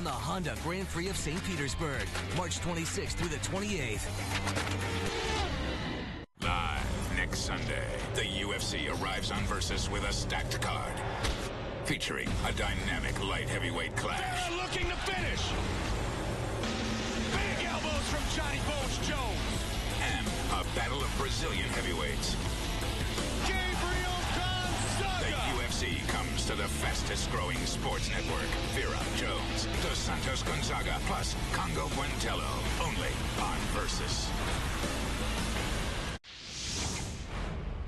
on the Honda Grand Prix of St. Petersburg, March 26th through the 28th. Live next Sunday, the UFC arrives on Versus with a stacked card, featuring a dynamic light heavyweight clash. They're looking to finish. Big elbows from Johnny Bones Jones. And a battle of Brazilian heavyweights. Gabriel Gonzaga. The UFC comes to the fastest growing sports network. Vera Jones, Dos Santos Gonzaga, plus Congo Buentello, only on Versus.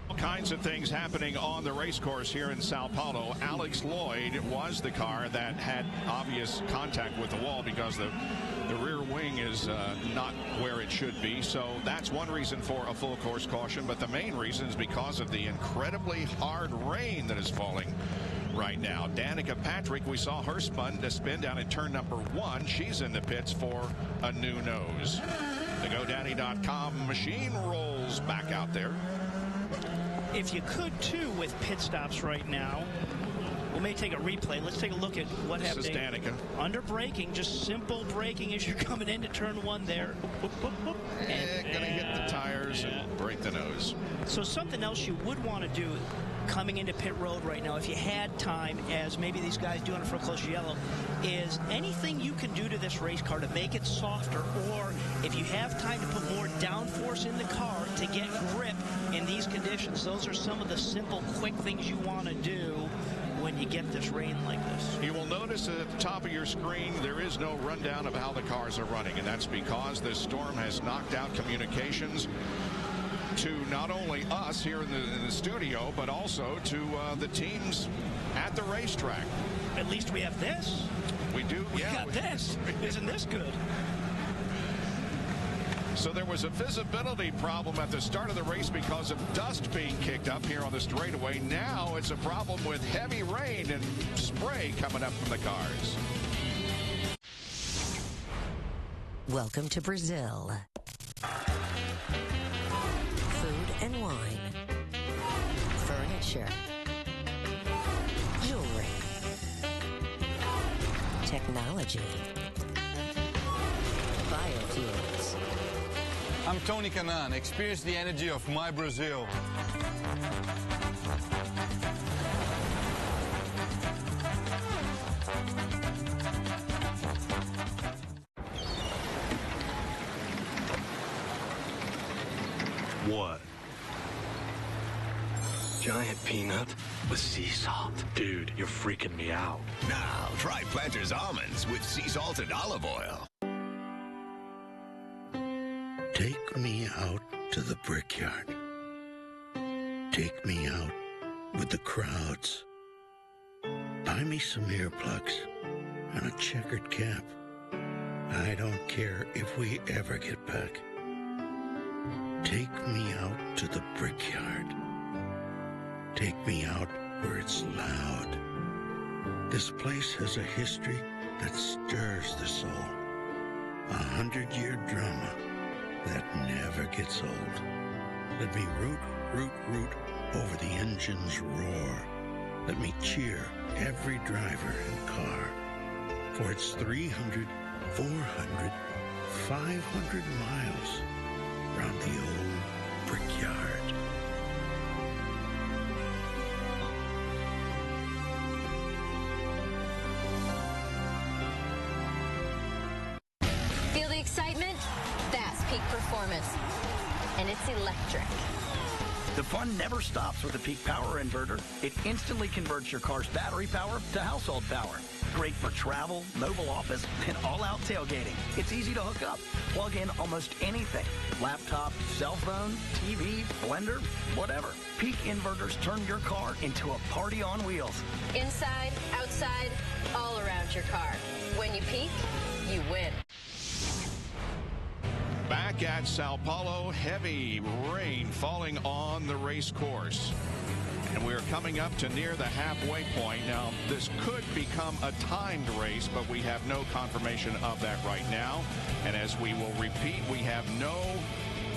All kinds of things happening on the race course here in Sao Paulo. Alex Lloyd was the car that had obvious contact with the wall because the rear wing is not where it should be. So that's one reason for a full course caution. But the main reason is because of the incredibly hard rain that is falling right now. Danica Patrick, we saw her spin down in turn number 1. She's in the pits for a new nose. The GoDaddy.com machine rolls back out there. If you could, too, with pit stops right now, we may take a replay. Let's take a look at what happened. This is Danica. Under braking, just simple braking as you're coming into turn 1 there. Whoop, whoop, whoop. And gonna hit the tires and break the nose. So something else you would want to do coming into pit road right now, if you had time, as maybe these guys do on a full close yellow, is anything you can do to this race car to make it softer, or if you have time to put more downforce in the car to get grip in these conditions. Those are some of the simple, quick things you want to do when you get this rain like this. You will notice that at the top of your screen there is no rundown of how the cars are running, and that's because this storm has knocked out communications to not only us here in the studio, but also to the teams at the racetrack. At least we have this. We do. We got this. Isn't this good? So there was a visibility problem at the start of the race because of dust being kicked up here on the straightaway. Now it's a problem with heavy rain and spray coming up from the cars. Welcome to Brazil. Food and wine. Furniture. Jewelry. Technology. Biofuels. I'm Tony Kanaan. Experience the energy of my Brazil. What? Giant peanut with sea salt. Dude, you're freaking me out. Now, try Planters almonds with sea salt and olive oil. Take me out to the brickyard. Take me out with the crowds. Buy me some earplugs and a checkered cap. I don't care if we ever get back. Take me out to the brickyard. Take me out where it's loud. This place has a history that stirs the soul. 100-year drama that never gets old. Let me root, root, root over the engine's roar. Let me cheer every driver and car. For it's 300, 400, 500 miles round the old brickyard. Feel the excitement? That's peak performance. And it's electric. The fun never stops with the Peak Power Inverter. It instantly converts your car's battery power to household power. Great for travel, mobile office, and all-out tailgating. It's easy to hook up. Plug in almost anything. Laptop, cell phone, TV, blender, whatever. Peak inverters turn your car into a party on wheels. Inside, outside, all around your car. When you peak, you win. Back at Sao Paulo, heavy rain falling on the race course. And we're coming up to near the halfway point. Now, this could become a timed race, but we have no confirmation of that right now. And as we will repeat, we have no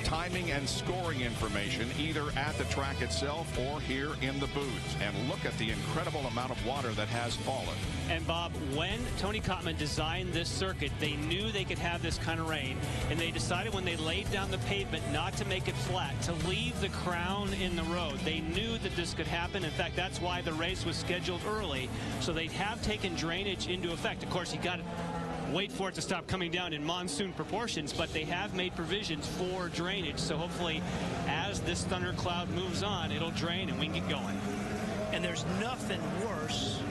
timing and scoring information either at the track itself or here in the booth. And look at the incredible amount of water that has fallen. And Bob, when Tony Kottman designed this circuit, they knew they could have this kind of rain, and they decided when they laid down the pavement not to make it flat, to leave the crown in the road. They knew that this could happen. In fact, that's why the race was scheduled early, so they have taken drainage into effect. Of course, you got to wait for it to stop coming down in monsoon proportions, but they have made provisions for drainage. So hopefully, as this thundercloud moves on, it'll drain and we can get going. And there's nothing worse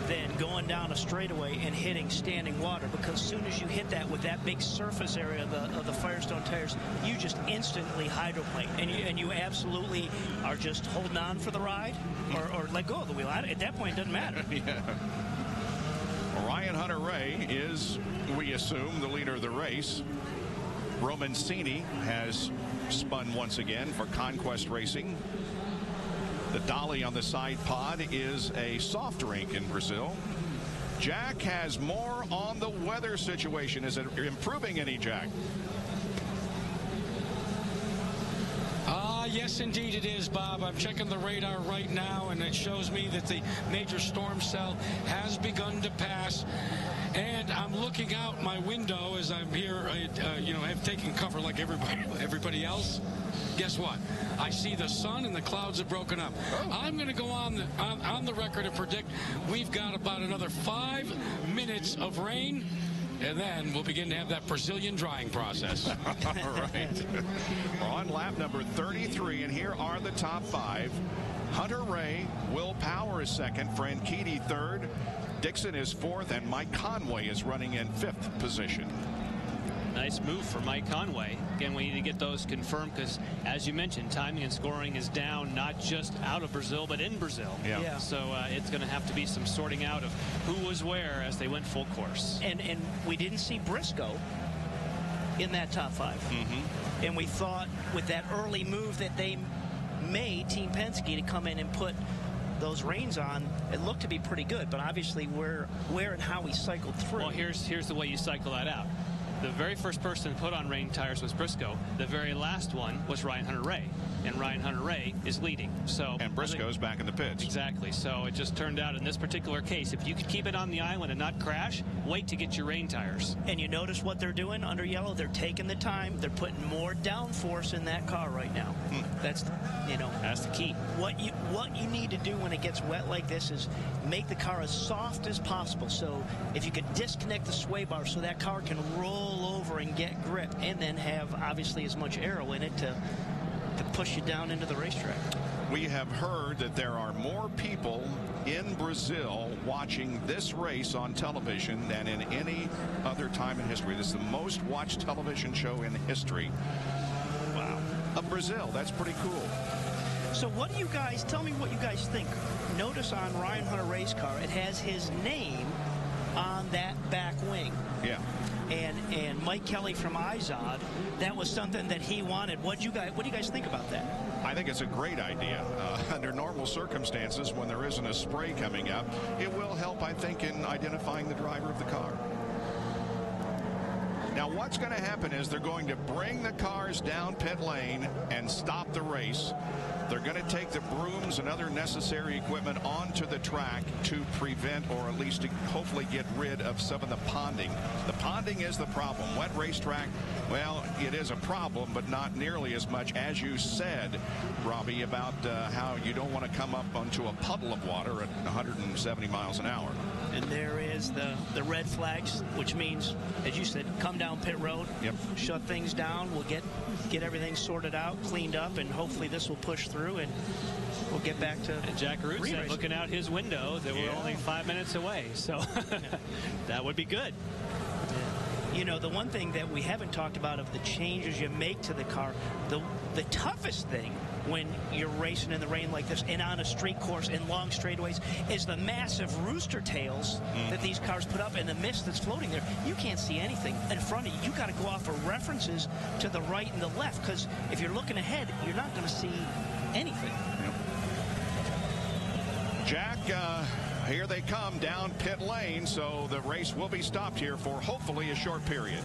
than going down a straightaway and hitting standing water, because as soon as you hit that with that big surface area of the Firestone tires, you just instantly hydroplane, and you absolutely are just holding on for the ride or let go of the wheel. At that point, it doesn't matter. Yeah. Ryan Hunter-Reay is, we assume, the leader of the race. Roman Cini has spun once again for Conquest Racing. The dolly on the side pod is a soft rink in Brazil. Jack has more on the weather situation. Is it improving any, Jack? Yes, indeed it is, Bob. I'm checking the radar right now, and it shows me that the major storm cell has begun to pass. And I'm looking out my window as I'm here, I'm taking cover like everybody else. Guess what? I see the sun and the clouds have broken up. I'm going to go on the record and predict we've got about another 5 minutes of rain, and then we'll begin to have that Brazilian drying process. All right. We're on lap number 33, and here are the top 5. Hunter-Reay, Will Power is second, Franchitti third, Dixon is fourth, and Mike Conway is running in 5th position. Nice move for Mike Conway. Again, we need to get those confirmed because, as you mentioned, timing and scoring is down, not just out of Brazil, but in Brazil. Yeah. So it's going to have to be some sorting out of who was where as they went full course. And we didn't see Briscoe in that top 5. Mm-hmm. And we thought with that early move that they made, Team Penske, to come in and put those reins on, it looked to be pretty good. But obviously, where and how we cycled through. Well, here's the way you cycle that out. The very first person to put on rain tires was Briscoe. The very last one was Ryan Hunter-Reay. And Ryan Hunter-Reay is leading. And Briscoe's back in the pits. Exactly. So it just turned out in this particular case, if you could keep it on the island and not crash, wait to get your rain tires. And you notice what they're doing under yellow? They're taking the time. They're putting more downforce in that car right now. That's the key. What you need to do when it gets wet like this is make the car as soft as possible. So if you could disconnect the sway bar so that car can roll over and get grip, and then have obviously as much aero in it to push you down into the racetrack. We have heard that there are more people in Brazil watching this race on television than in any other time in history. This is the most watched television show in history. Wow. Of Brazil. That's pretty cool. So what do you guys, tell me what you guys think. Notice on Ryan Hunter-Reay's car, it has his name on that back wing. Yeah. And Mike Kelly from Izod, that was something that he wanted. What do you guys think about that? I think it's a great idea. Under normal circumstances, when there isn't a spray coming up, it will help, I think, in identifying the driver of the car. Now, what's going to happen is they're going to bring the cars down pit lane and stop the race. They're going to take the brooms and other necessary equipment onto the track to prevent, or at least to hopefully get rid of, some of the ponding. The ponding is the problem. Wet racetrack, well, it is a problem, but not nearly as much as you said, Robbie, about how you don't want to come up onto a puddle of water at 170 miles an hour. And there is the red flags, which means, as you said, come down pit road, shut things down. We'll get everything sorted out, cleaned up, and hopefully this will push through and we'll get back to. And Jack Root said, looking out his window, that we're only 5 minutes away, so that would be good. You know, the one thing that we haven't talked about of the changes you make to the car, the toughest thing when you're racing in the rain like this and on a street course in long straightaways is the massive rooster tails that these cars put up and the mist that's floating there. You can't see anything in front of you. You got to go off of references to the right and the left, because if you're looking ahead, you're not going to see anything. Jack, here they come down pit lane, so the race will be stopped here for hopefully a short period.